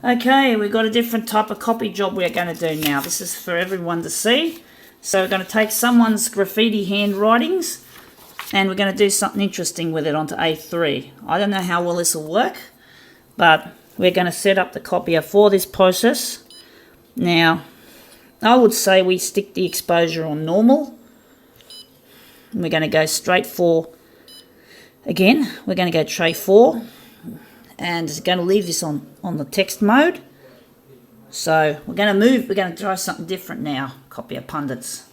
Okay, we've got a different type of copy job we're going to do now. This is for everyone to see. So we're going to take someone's graffiti handwritings and we're going to do something interesting with it onto A3. I don't know how well this will work, but we're going to set up the copier for this process. Now, I would say we stick the exposure on normal. And we're going to go straight for, again, we're going to go tray 4. And it's going to leave this on the text mode. So we're going to try something different now, copier pundits.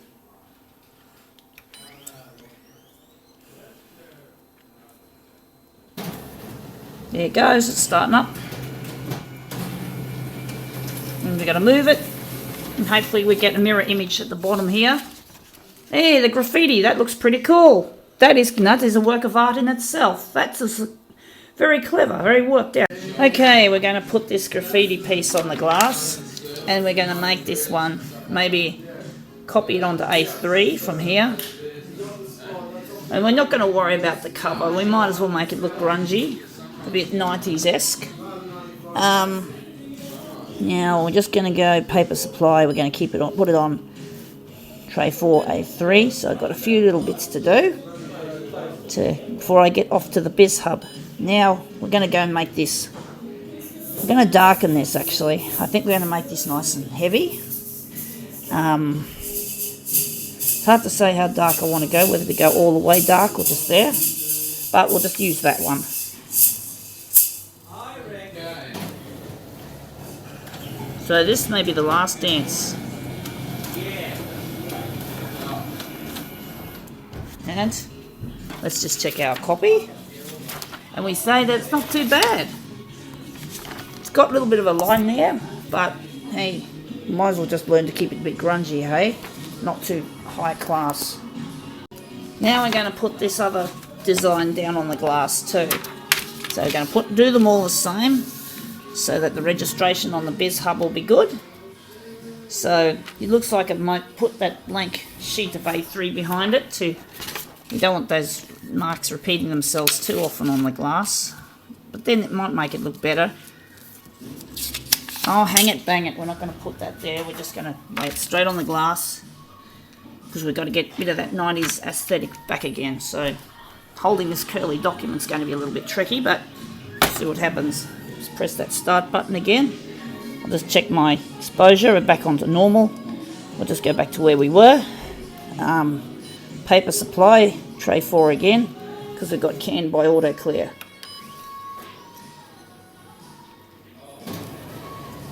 There it goes, it's starting up. And we're going to move it. And hopefully we get a mirror image at the bottom here. Hey, the graffiti, that looks pretty cool. That is a work of art in itself. That's very clever, very worked out. Okay, we're going to put this graffiti piece on the glass and we're going to make this one, maybe copy it onto A3 from here. And we're not going to worry about the cover. We might as well make it look grungy, a bit 90s-esque. Now we're just going to go paper supply. We're going to keep it on, put it on tray 4 A3. So I've got a few little bits to do before I get off to the bizhub. Now we're going to go and make this. We're going to darken this actually. I think we're going to make this nice and heavy. It's hard to say how dark I want to go, whether to go all the way dark or just there. But we'll just use that one. So this may be the last dance. And let's just check our copy. And we say that it's not too bad. It's got a little bit of a line there, but hey, might as well just learn to keep it a bit grungy, hey? Not too high class. Now we're going to put this other design down on the glass too. So we're going to do them all the same so that the registration on the bizhub will be good. So it looks like it might put that blank sheet of A3 behind it you don't want those marks repeating themselves too often on the glass, but then it might make it look better. Oh, hang it, bang it, we're not going to put that there, we're just going to lay it straight on the glass because we've got to get rid of that 90s aesthetic back again. So holding this curly document's going to be a little bit tricky, but let's see what happens. Just press that start button again. I'll just check my exposure, we're back onto normal. We'll just go back to where we were. Paper supply, tray 4 again, because we've got canned by auto clear.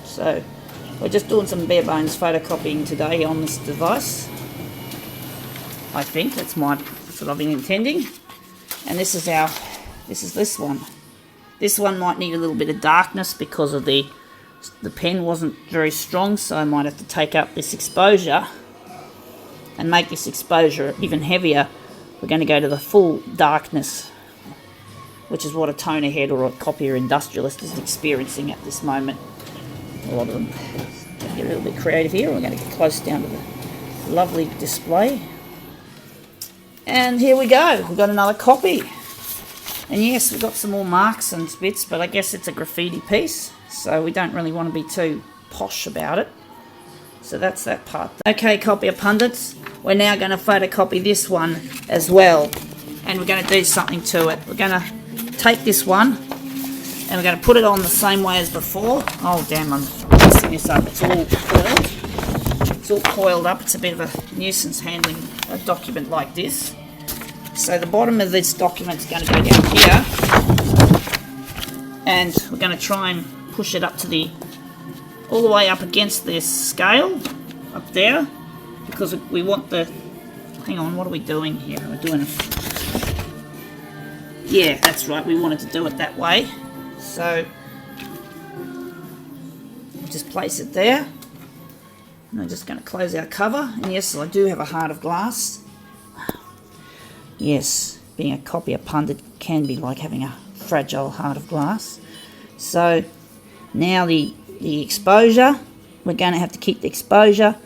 So we're just doing some bare bones photocopying today on this device. I think that's what I've been intending. And this is this one. This one might need a little bit of darkness because of the pen wasn't very strong, so I might have to take up this exposure and make this exposure even heavier. We're going to go to the full darkness, which is what a toner head or a copier industrialist is experiencing at this moment. A lot of them. Get a little bit creative here. We're going to get close down to the lovely display. And here we go. We've got another copy. And yes, we've got some more marks and bits, but I guess it's a graffiti piece, so we don't really want to be too posh about it. So that's that part. Okay, copier pundits, we're now going to photocopy this one as well. And we're going to do something to it. We're going to take this one and we're going to put it on the same way as before. Oh damn, I'm messing this up. It's all coiled. It's all coiled up. It's a bit of a nuisance handling a document like this. So the bottom of this document is going to go down here. And we're going to try and push it up to all the way up against this scale up there, because we want the, hang on, what are we doing here? We're doing, yeah, that's right, we wanted to do it that way. So we'll just place it there. And I'm just going to close our cover. And yes, I do have a heart of glass. Yes, being a copier pundit can be like having a fragile heart of glass. So now the exposure, we're going to have to keep the exposure.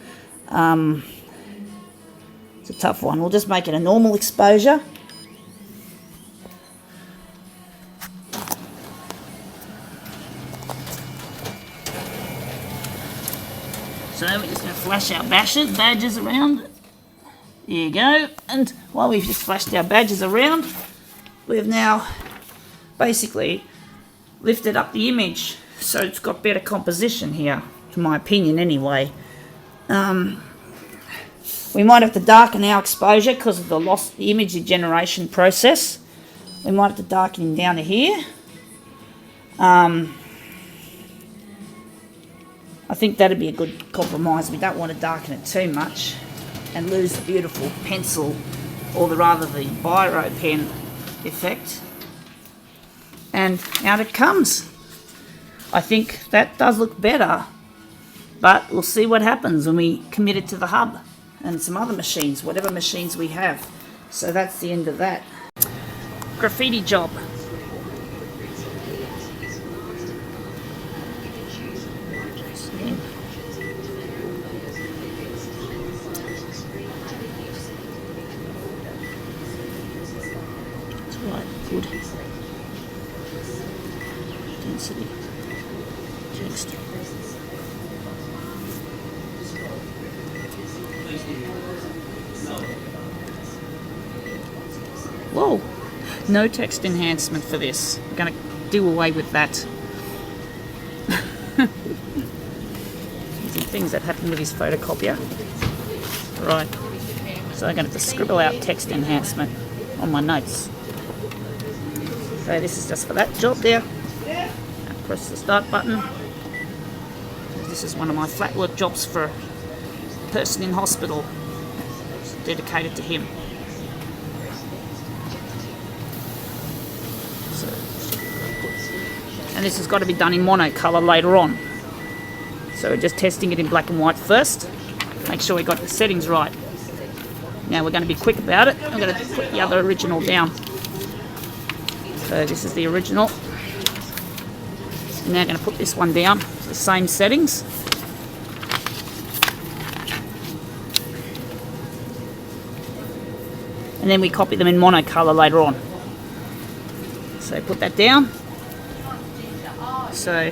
It's a tough one. We'll just make it a normal exposure. So we're just going to flash our badges around. There you go. And while we've just flashed our badges around, we've now basically lifted up the image so it's got better composition here, in my opinion anyway. We might have to darken our exposure because of the image generation process. We might have to darken him down to here. I think that'd be a good compromise. We don't want to darken it too much and lose the beautiful pencil, or the biro pen effect. And out it comes. I think that does look better, but we'll see what happens when we commit it to the hub and some other machines, whatever machines we have. So that's the end of that. Graffiti job. That's right, good. Density. Text. Whoa, no text enhancement for this. I'm going to do away with that. Some things that happen with his photocopier. Right, so I'm going to have to scribble out text enhancement on my notes. So this is just for that job there. Press the start button. This is one of my flat work jobs for a person in hospital. It's dedicated to him. And this has got to be done in monocolor later on. So we're just testing it in black and white first. Make sure we got the settings right. Now we're going to be quick about it. I'm going to put the other original down. So this is the original. I'm now going to put this one down, the same settings. And then we copy them in monocolor later on. So put that down. So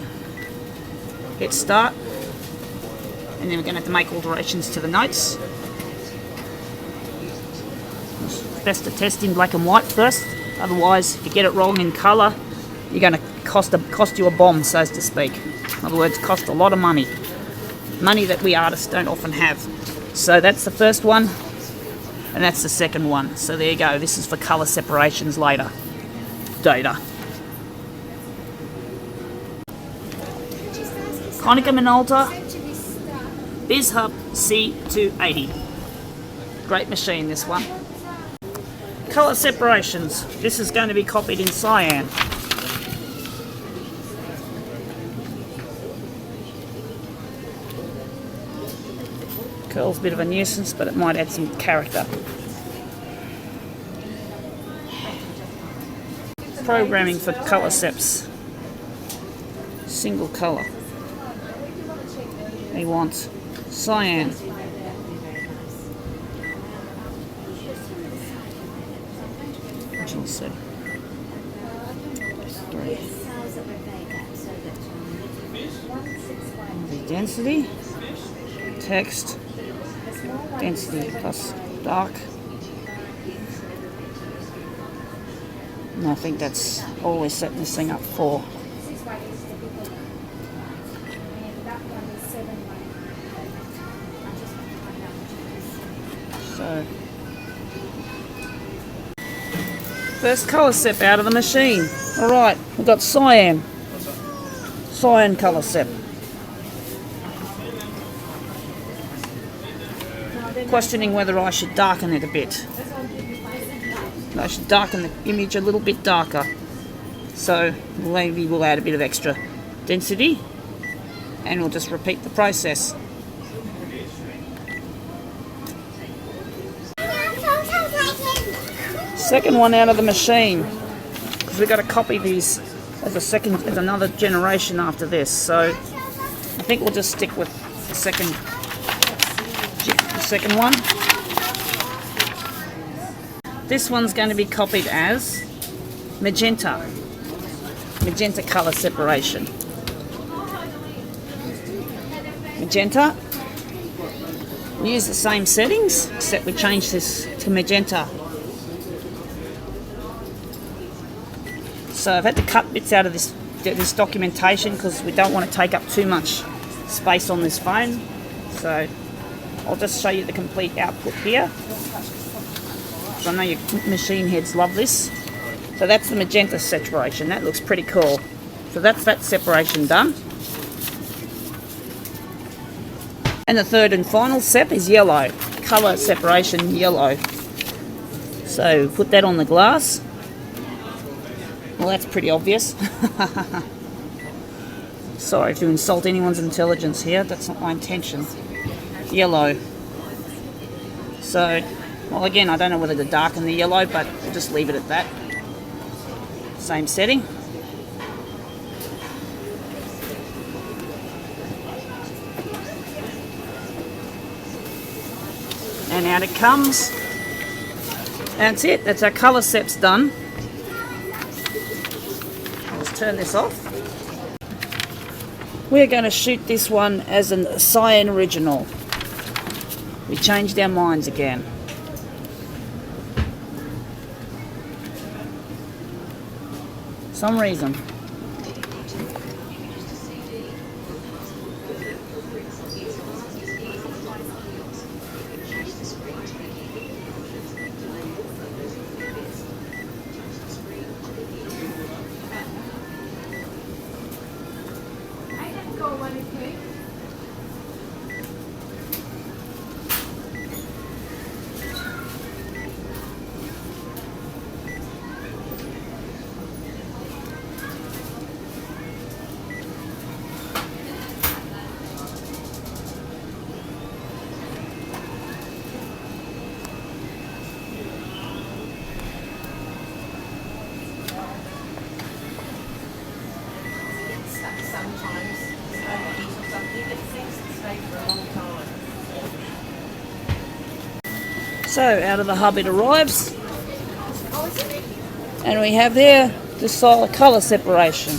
hit start. And then we're going to have to make alterations to the notes. It's best to test in black and white first. Otherwise, if you get it wrong in colour, you're going to cost you a bomb, so to speak. In other words, cost a lot of money. Money that we artists don't often have. So that's the first one, and that's the second one. So there you go. This is for colour separations later. Data. Konica Minolta bizhub C280. Great machine, this one. Colour separations. This is going to be copied in cyan. Curl's a bit of a nuisance, but it might add some character. Programming for colour seps. Single colour. We want cyan. Original setting. 3. The density. Text. Density plus dark. And I think that's all we're setting this thing up for. So, first colour sep out of the machine. Alright, we've got cyan. Cyan colour sep. Questioning whether I should darken it a bit. I should darken the image a little bit darker. So maybe we'll add a bit of extra density and we'll just repeat the process. Second one out of the machine, because we've got to copy these as another generation after this. So I think we'll just stick with the second one. This one's going to be copied as magenta colour separation. Magenta, Use the same settings, except we change this to magenta. So I've had to cut bits out of this documentation because we don't want to take up too much space on this phone. So I'll just show you the complete output here. So I know your machine heads love this. So that's the magenta saturation. That looks pretty cool. So that's that separation done. And the third and final step is yellow. Colour separation yellow. So put that on the glass. Well, that's pretty obvious. Sorry to insult anyone's intelligence here. That's not my intention. Yellow. So, well, again, I don't know whether to darken the yellow, but we'll just leave it at that. Same setting. And out it comes. That's it. That's our colour steps done. Let's turn this off. We're going to shoot this one as a cyan original. We changed our minds again. Some reason. So out of the hub it arrives, and we have there the solid colour separation.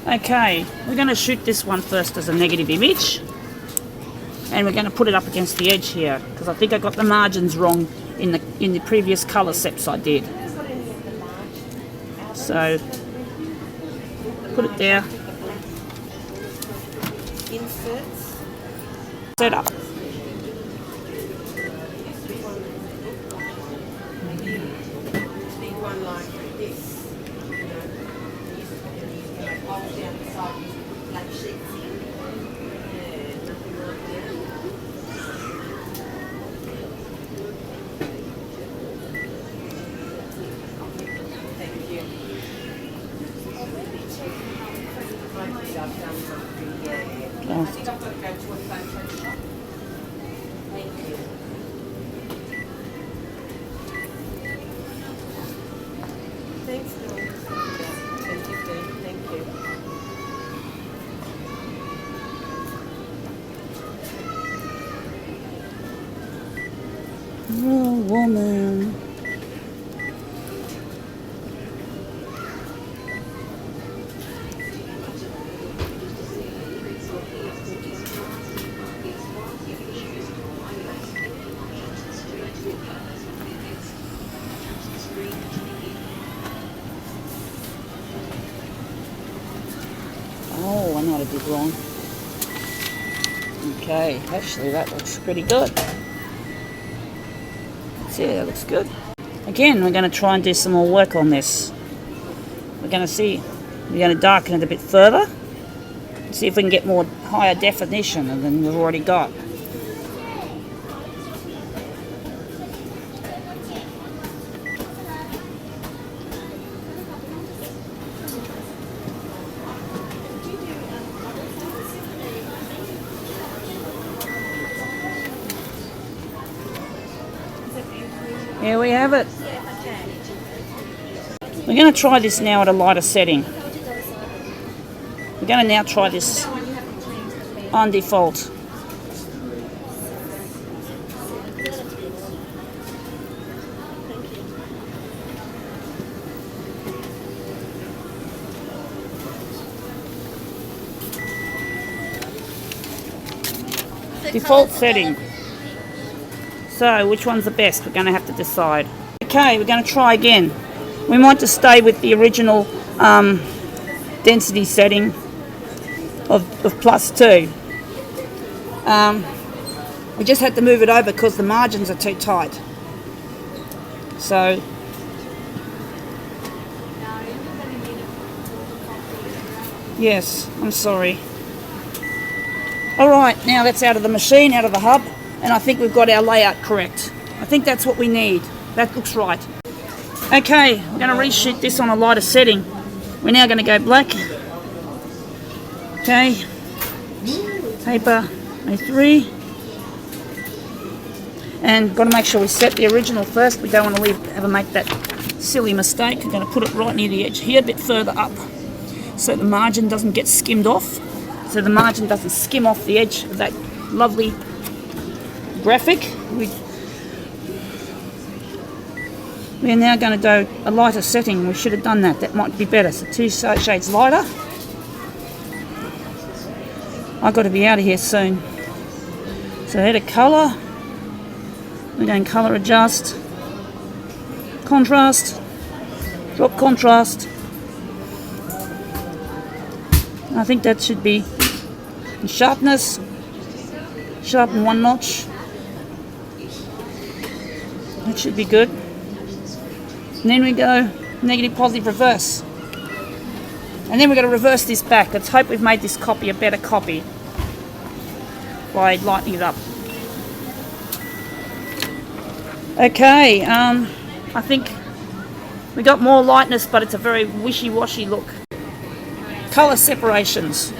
Okay, we're going to shoot this one first as a negative image, and we're going to put it up against the edge here because I think I got the margins wrong in the previous colour steps I did. So put it there. Inserts. Set up. One like this, hold down the side with black sheets in. Yeah, nothing like that. Thank you. I've done something, yeah. I think I've got to go to a photo shop. Thank you. Thanks, Dawn. 10:15. Thank you. Oh, woman. Oh, I know what I did wrong. Okay, actually that looks pretty good. See, that looks good. Again, we're going to try and do some more work on this. We're going to darken it a bit further. See if we can get more higher definition than we've already got. Here we have it. We're going to try this now at a lighter setting. We're going to now try this on default. Default setting. So, which one's the best? We're going to have to decide. Okay, we're going to try again. We might just stay with the original density setting of +2. We just had to move it over because the margins are too tight. So, yes, I'm sorry. Alright, now that's out of the machine, out of the hub, and I think we've got our layout correct. I think that's what we need. That looks right. Okay, we're going to reshoot this on a lighter setting. We're now going to go black. Okay, paper A3. And got to make sure we set the original first. We don't want to make that silly mistake. We're going to put it right near the edge here, a bit further up, so the margin doesn't get skimmed off. So the margin doesn't skim off the edge of that lovely graphic. We're now going to do a lighter setting. We should have done that. That might be better. So 2 shades lighter. I've got to be out of here soon. So head of colour. We're going colour adjust. Contrast. Drop contrast. I think that should be sharpness. Sharpen 1 notch. That should be good. And then we go negative, positive, reverse. And then we're going to reverse this back. Let's hope we've made this copy a better copy by lightening it up. Okay, I think we got more lightness, but it's a very wishy-washy look. Colour separations.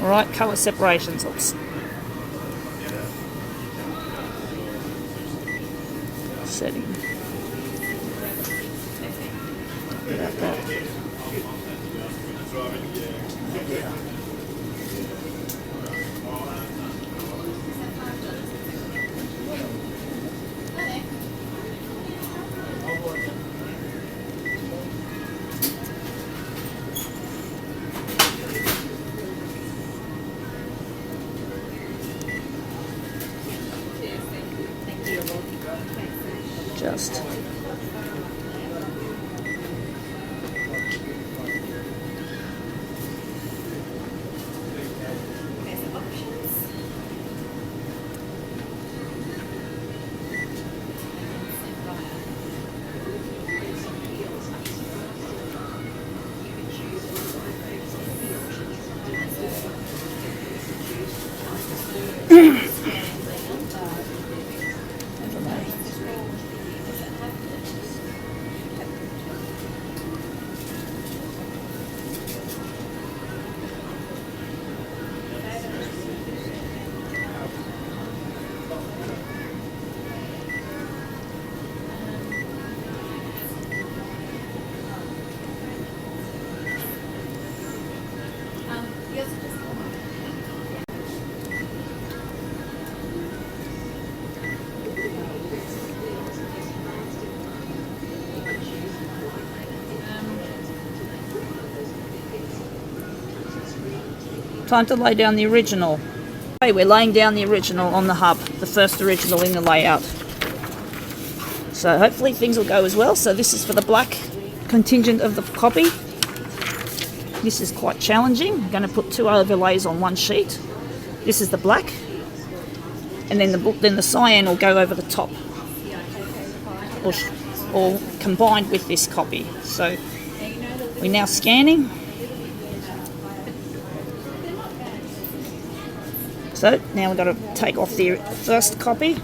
Alright, colour separations. Oops. Setting. About that. Just. Time to lay down the original. Okay, we're laying down the original on the hub, the first original in the layout. So hopefully things will go as well. So this is for the black contingent of the copy. This is quite challenging. I'm going to put 2 overlays on 1 sheet. This is the black, and then the cyan will go over the top, or combined with this copy. So we're now scanning. So now we've got to take off the first copy.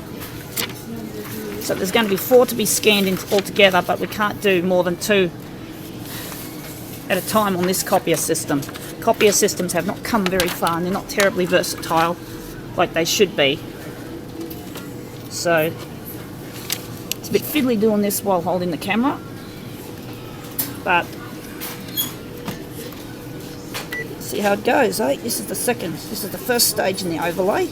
So there's going to be 4 to be scanned altogether, but we can't do more than 2 at a time on this copier system. Copier systems have not come very far, and they're not terribly versatile like they should be. So it's a bit fiddly doing this while holding the camera, but see how it goes, eh? This is the first stage in the overlay.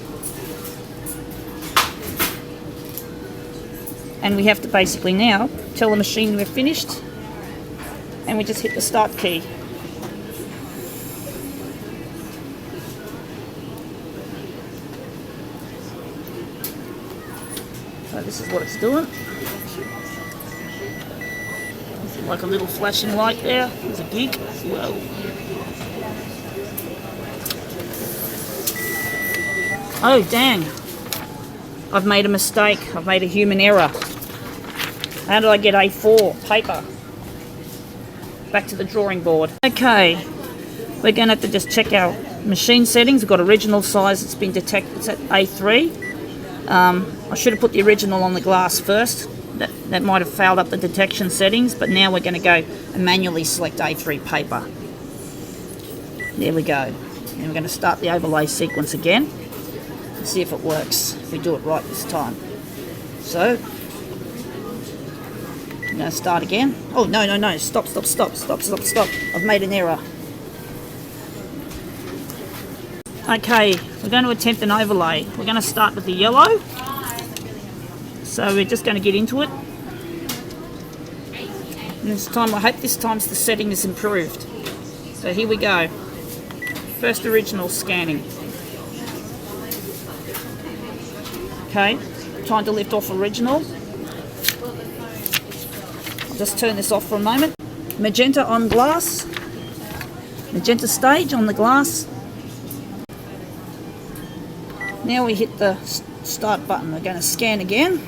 And we have to basically now tell the machine we're finished, and we just hit the start key. So this is what it's doing. There's like a little flashing light there. There's a gig as well. Oh dang, I've made a mistake. I've made a human error. How did I get A4 paper? Back to the drawing board. Okay, we're going to have to just check our machine settings. We've got original size, it's been detected, it's at A3. I should have put the original on the glass first. That might have failed up the detection settings, but now we're going to go and manually select A3 paper. There we go. And we're going to start the overlay sequence again and see if it works, if we do it right this time. So, I'm going to start again. Oh, no. Stop. I've made an error. Okay, we're going to attempt an overlay. We're going to start with the yellow. So we're just going to get into it. And this time, I hope this time's the setting is improved. So here we go. First original scanning. Okay, time to lift off original. I'll just turn this off for a moment. Magenta on glass. Magenta stage on the glass. Now we hit the start button. We're going to scan again.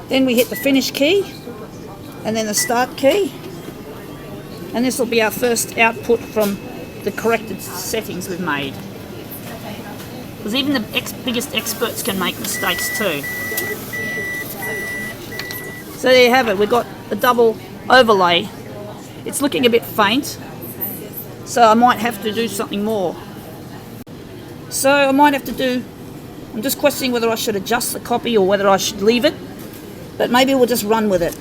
Then we hit the finish key and then the start key. And this will be our first output from the corrected settings we've made. Because even the biggest experts can make mistakes too. So there you have it. We've got a double overlay. It's looking a bit faint. So I might have to do something more. So I might have to do, I'm just questioning whether I should adjust the copy or whether I should leave it. But maybe we'll just run with it.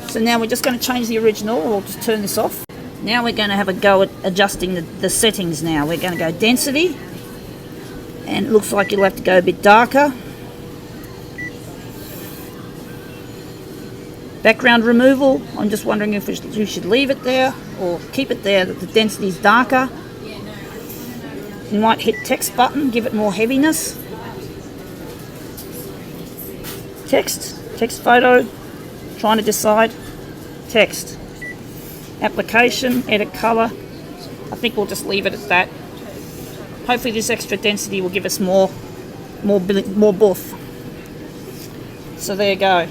So now we're just going to change the original. We'll just turn this off. Now we're going to have a go at adjusting the settings now. We're going to go density. And it looks like you'll have to go a bit darker. Background removal, I'm just wondering if you should leave it there or keep it there, that the density is darker. You might hit text button, give it more heaviness. Text photo, trying to decide. Text. Application, edit color. I think we'll just leave it at that. Hopefully this extra density will give us more boof. So there you go.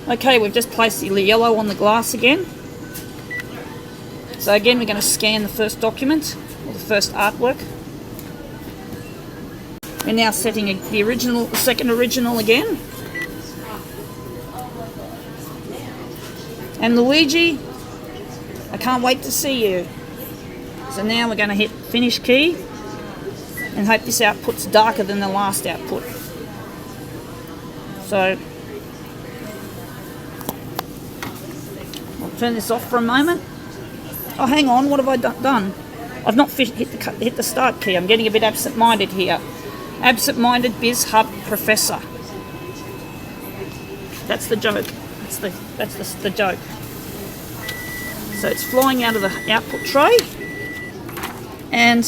Okay, we've just placed the yellow on the glass again. So again, we're going to scan the first document, or the first artwork. We're now setting the second original again. And Luigi, I can't wait to see you. So now we're going to hit finish key and hope this output's darker than the last output. So I'll turn this off for a moment. Oh, hang on, what have I done? I've not hit the start key. I'm getting a bit absent-minded here. Absent-minded bizhub professor. That's the joke. That's the joke. So it's flying out of the output tray, and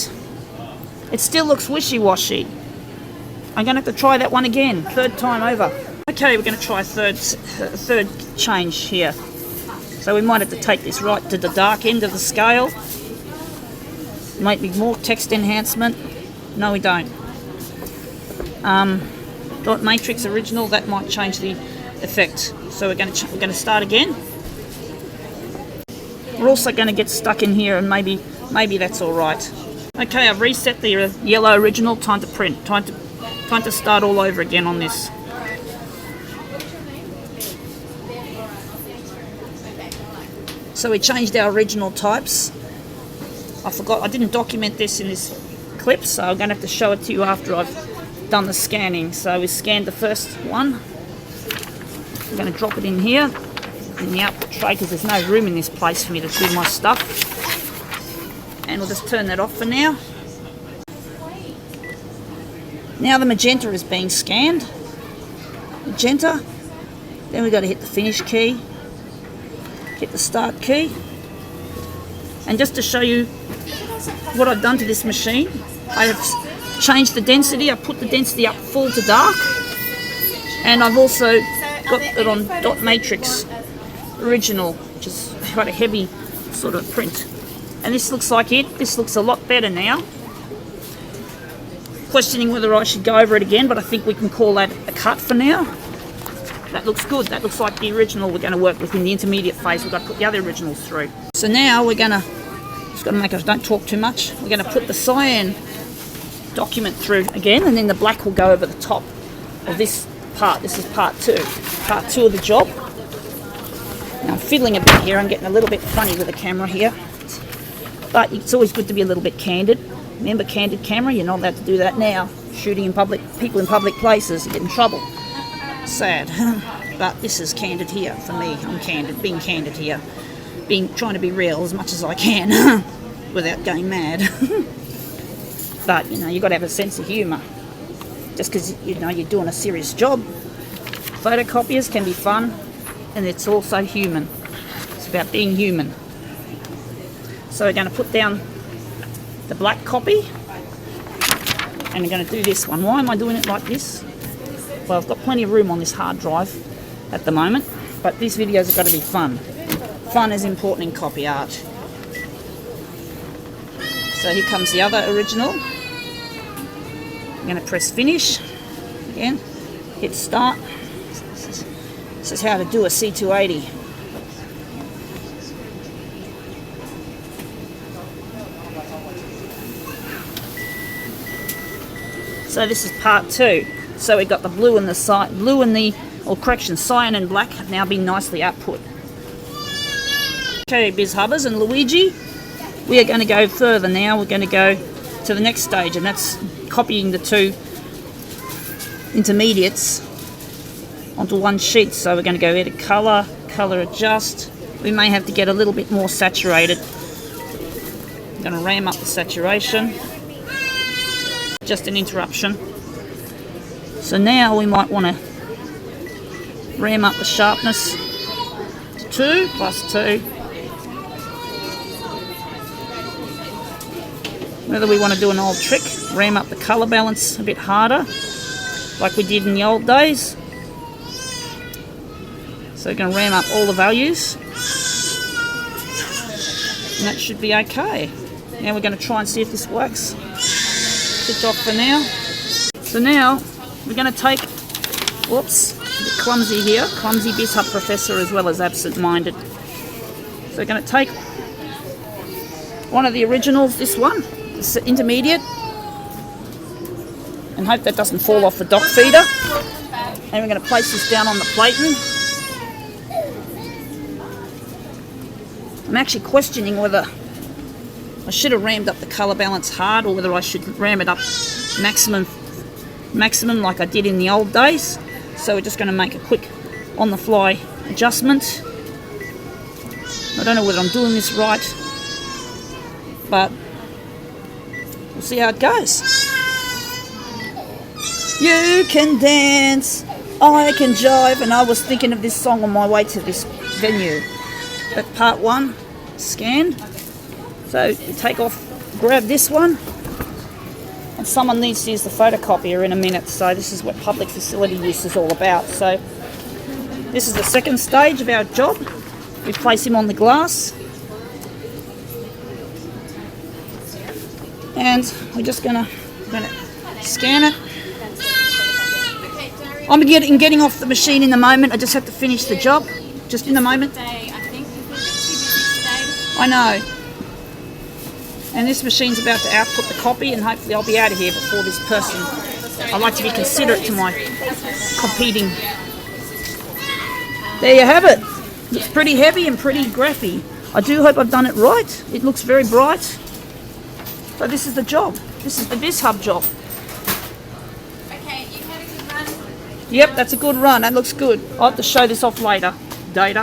it still looks wishy-washy. I'm going to have to try that one again, third time over. Okay, we're going to try a third change here. So we might have to take this right to the dark end of the scale. Might be more text enhancement. No, we don't. Dot matrix original, that might change the effect. So we're going to start again. We're also going to get stuck in here, and maybe that's all right. Okay, I've reset the yellow original. Time to print. Time to start all over again on this. So we changed our original types. I didn't document this in this clip, so I'm going to have to show it to you after I've done the scanning. So we scanned the first one. I'm going to drop it in here in the output tray because there's no room in this place for me to do my stuff. And we'll just turn that off for now. Now the magenta is being scanned. Magenta. Then we've got to hit the finish key, hit the start key. And just to show you what I've done to this machine, I have changed the density. I put the density up full to dark, and I've also got it on dot matrix original, which is quite a heavy sort of print. And this looks like it. This looks a lot better now. Questioning whether I should go over it again, but I think we can call that a cut for now. That looks good. That looks like the original we're going to work with in the intermediate phase. We've got to put the other originals through. So now we're going to, just got to make us don't talk too much. We're going to put the cyan document through again, and then the black will go over the top of this part. This is part two of the job. Now I'm fiddling a bit here. I'm getting a little bit funny with the camera here, but it's always good to be a little bit candid. Remember, candid camera, you're not allowed to do that now. Shooting in public, people in public places, you get in trouble. Sad. But this is candid here for me. I'm candid, being candid here. Trying to be real as much as I can without going mad. But, you know, you've got to have a sense of humour. Just because, you know, you're doing a serious job. Photocopiers can be fun, and it's also human. It's about being human. So we're going to put down the black copy, and we're going to do this one. Why am I doing it like this? Well, I've got plenty of room on this hard drive at the moment, but these videos have got to be fun. Fun is important in copy art. So here comes the other original. I'm going to press finish again, hit start. This is how to do a C280. So this is part two. So we've got the blue and the cyan and black have now been nicely output. Okay, bizhubbers and Luigi, we are going to go further now. We're going to go to the next stage, and that's copying the two intermediates onto one sheet. So we're going to go edit color, color adjust. We may have to get a little bit more saturated. I'm going to ram up the saturation. Just an interruption. So now we might want to ram up the sharpness to 2 plus 2. Whether we want to do an old trick, ram up the colour balance a bit harder, like we did in the old days. So we're going to ram up all the values, and that should be okay. Now we're going to try and see if this works. Switch off for now. So now we're going to take, whoops, a bit clumsy here, clumsy bizhub professor as well as absent-minded. So we're going to take one of the originals, this one, this intermediate, and hope that doesn't fall off the dock feeder. And we're going to place this down on the platen. I'm actually questioning whether I should have rammed up the colour balance hard or whether I should ram it up maximum like I did in the old days. So we're just going to make a quick on-the-fly adjustment. I don't know whether I'm doing this right, but we'll see how it goes. You can dance, I can jive, and I was thinking of this song on my way to this venue. But part one, scanned. So you take off, grab this one, and someone needs to use the photocopier in a minute. So this is what public facility use is all about. So this is the second stage of our job. We place him on the glass, and we're just gonna scan it. I'm getting off the machine in a moment. I just have to finish the job. Just in a moment. I know. And this machine's about to output the copy, and hopefully I'll be out of here before this person. I like to be considerate to my competing. There you have it. It's pretty heavy and pretty graphy. I do hope I've done it right. It looks very bright. So this is the job. This is the bizhub job. Okay, you had a good run. Yep, that's a good run. That looks good. I'll have to show this off later. Data.